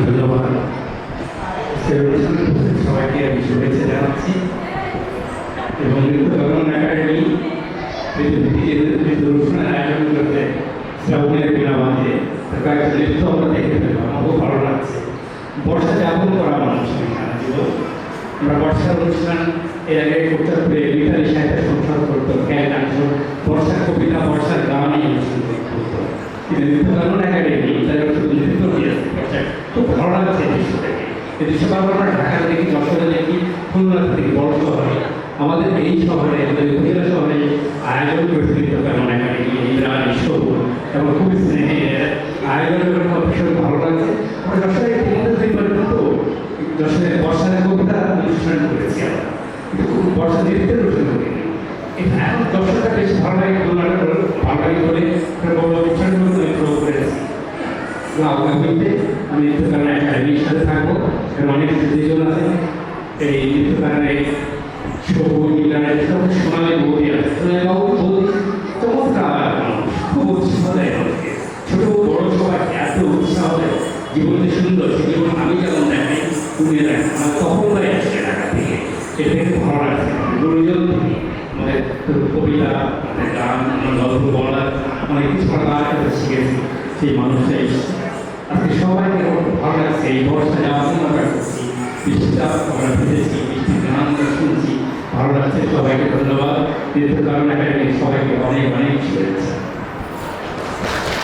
ধন্যবাদ। সবাইকে আমি শুভেচ্ছা জানাচ্ছি এবং নৃত্যকরণ একাডেমি অনুষ্ঠানের আয়োজন করতে শ্রাবণের বিনা মাঝে কয়েকটা নৃত্য আমরা দেখতে পেলাম। আমার খুব ভালো লাগছে। বর্ষা যাপন করা মানুষ আমি জানা ছিল। আমরা বর্ষার অনুষ্ঠান এর আগে উত্তরপুরে মিতালি সাহিত্য সংসদ করতো, বর্ষার কবিতা, বর্ষার গান এই অনুষ্ঠান করতো। কিন্তু নৃত্যকরণ একাডেমি তাদের শুধু নৃত্য দিয়েছে। বর্ষায় খুব ভালো লাগছে দৃশ্যটাকে। এই দৃশ্য আমরা ঢাকাতে দেখি, যশোরে দেখি, খুলনাতে দেখি, বড় শহরে। আমাদের এই শহরে, আমাদের উপজেলা শহরে আয়োজন করেছে নৃত্যকরণ একাডেমি এই বিশ্ব এবং খুব স্নেহের আয়োজন করে আমার ভীষণ ভালো লাগছে। আমরা যশোরে যশোরে বর্ষার কবিতা অনুষ্ঠান করেছি আমরা, কিন্তু বর্ষা নৃত্যের অনুষ্ঠান করিনি। এটা এখন যশোরটা বেশ ভালো লাগে, খুলনাটা ভালো লাগে বলে বড় অনুষ্ঠানগুলো প্রয়োগ করেছি। আগামীতে আমি নৃত্যকরণ একাডেমির সাথে থাকবো এবং অনেক দুজন আছে এই নৃত্যকরণের সোনালী বৌদি আছে। সোনালীবাবু বৌদি চমৎকার মানুষ, খুব উৎসাহ দেয় আমাকে। ছোট বড় সবাই এত উৎসাহ দেয়, জীবনটা সুন্দর, সে জীবন আমি যেমন দেখি তুমি দেখেন। আমার তখনই আসছে ঢাকা থেকে, এটা থেকে ভালো লাগছে। গুরুজন আমাদের কবিতা, আমাদের গান, আমার গল্প বলা, অনেক কিছু আমরা শিখেছি। সেই মানুষটাই আজকে সবাইকে ভালো লাগছে। এই বর্ষা যাওয়ার জন্য আমরা করছি, বৃষ্টিটা আমরা ভিজেছি, বৃষ্টির গান শুনছি, ভালো লাগছে। সবাইকে ধন্যবাদ। নৃত্যকরণ একাডেমির সবাইকে অনেক অনেক শুভেচ্ছা।